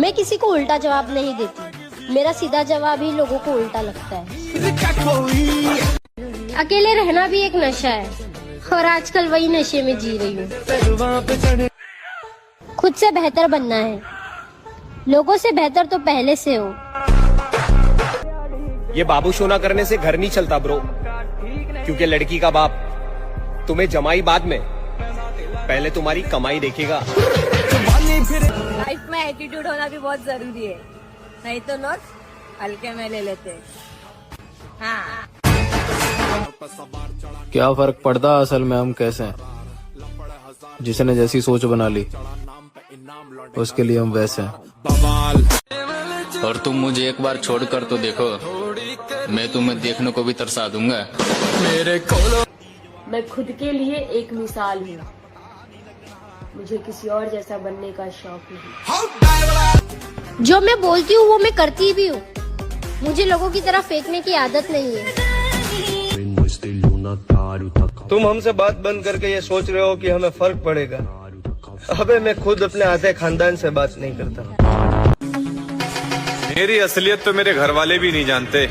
मैं किसी को उल्टा जवाब नहीं देती, मेरा सीधा जवाब ही लोगों को उल्टा लगता है। अकेले रहना भी एक नशा है और आजकल वही नशे में जी रही हूँ। खुद से बेहतर बनना है, लोगों से बेहतर तो पहले से हो। ये बाबू शोना करने से घर नहीं चलता ब्रो, क्योंकि लड़की का बाप तुम्हें जमाई बाद में, पहले तुम्हारी कमाई देखेगा। लाइफ में एटीट्यूड होना भी बहुत जरूरी है, नहीं तो लोग हल्के में ले लेते हैं। हाँ। क्या फर्क पड़ता असल में हम कैसे हैं, जिसने जैसी सोच बना ली उसके लिए हम वैसे हैं। और तुम मुझे एक बार छोड़कर तो देखो, मैं तुम्हें देखने को भी तरसा दूंगा। मैं खुद के लिए एक मिसाल हूँ, मुझे किसी और जैसा बनने का शौक नहीं। जो मैं बोलती हूँ वो मैं करती भी हूँ, मुझे लोगों की तरह फेंकने की आदत नहीं है। तुम हमसे बात बंद करके ये सोच रहे हो कि हमें फर्क पड़ेगा। अबे मैं खुद अपने आधे खानदान से बात नहीं करता। मेरी असलियत तो मेरे घर वाले भी नहीं जानते,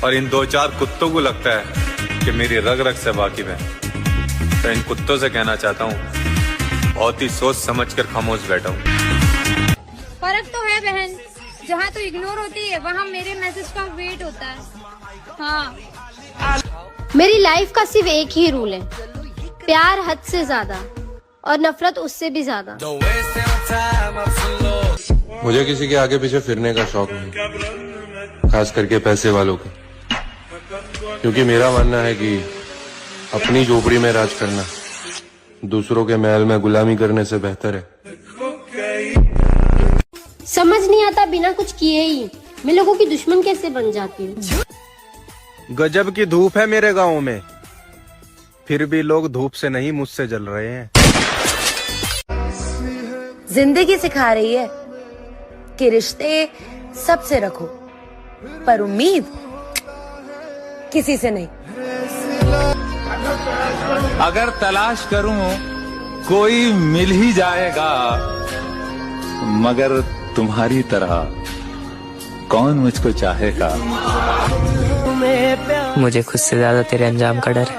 और इन 2-4 कुत्तों को लगता है कि मेरी रग रग से वाकिफ है। तो इन कुत्तों से कहना चाहता हूँ, बहुत ही सोच समझ कर खामोश बैठा हूँ। फर्क तो है बहन, जहाँ तो इग्नोर होती है वहाँ मेरे मैसेज का वेट होता है। हाँ। मेरी लाइफ का सिर्फ एक ही रूल है, प्यार हद से ज्यादा और नफरत उससे भी ज्यादा। मुझे किसी के आगे पीछे फिरने का शौक नहीं, खास करके पैसे वालों का, क्योंकि मेरा मानना है कि अपनी झोपड़ी में राज करना दूसरों के महल में गुलामी करने से बेहतर है। समझ नहीं आता बिना कुछ किए ही मैं लोगों की दुश्मन कैसे बन जाती हूँ। गजब की धूप है मेरे गांव में, फिर भी लोग धूप से नहीं मुझसे जल रहे हैं। जिंदगी सिखा रही है कि रिश्ते सबसे रखो, पर उम्मीद किसी से नहीं। अगर तलाश करूं कोई मिल ही जाएगा, मगर तुम्हारी तरह कौन मुझको चाहेगा। मुझे खुद से ज्यादा तेरे अंजाम का डर है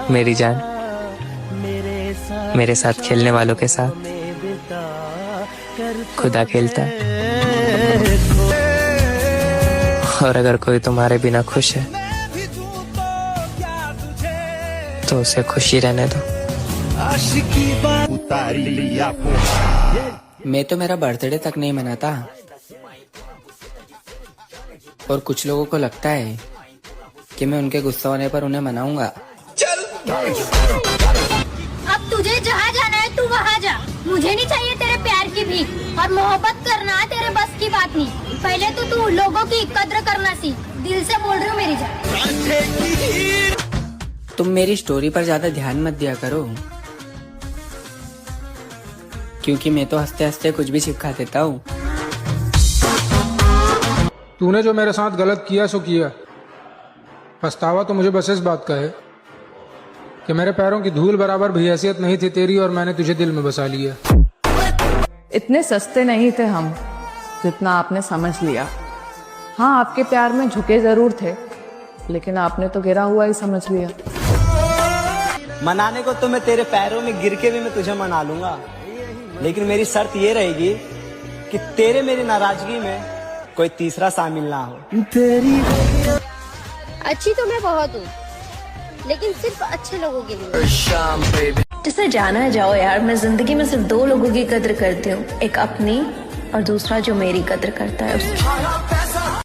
मेरी जान। मेरे साथ खेलने वालों के साथ खुदा खेलता है, और अगर कोई तुम्हारे बिना खुश है तो उसे खुशी रहने दो। मैं तो मेरा बर्थडे तक नहीं मनाता, और कुछ लोगों को लगता है कि मैं उनके गुस्सा होने पर उन्हें मनाऊंगा। अब तुझे जहाँ जाना है तू वहाँ जा, मुझे नहीं चाहिए तेरे प्यार की भीख, और मोहब्बत करना तेरे बस की बात नहीं। पहले तो तू लोगों की कद्र करना सीख, दिल से बोल रही हूँ मेरी जान। तुम मेरी स्टोरी पर ज्यादा ध्यान मत दिया करो, क्योंकि मैं तो हंसते हंसते कुछ भी चिपका देता हूँ। तूने जो मेरे साथ गलत किया सो किया, पछतावा तो मुझे बस इस बात का है कि मेरे पैरों की धूल बराबर भी हैसियत नहीं थी तेरी, और मैंने तुझे दिल में बसा लिया। इतने सस्ते नहीं थे हम जितना आपने समझ लिया। हाँ, आपके प्यार में झुके जरूर थे, लेकिन आपने तो गिरा हुआ ही समझ लिया। मनाने को तो मैं तेरे पैरों में गिर के भी मैं तुझे मना लूंगा, लेकिन मेरी शर्त ये रहेगी कि तेरे मेरी नाराजगी में कोई तीसरा शामिल ना हो। अच्छी तो मैं बहुत हूँ, लेकिन सिर्फ अच्छे लोगों के लिए। जिसे जाना है जाओ यार, मैं जिंदगी में सिर्फ 2 लोगों की कद्र करती हूँ, एक अपनी और दूसरा जो मेरी कद्र करता है उसकी।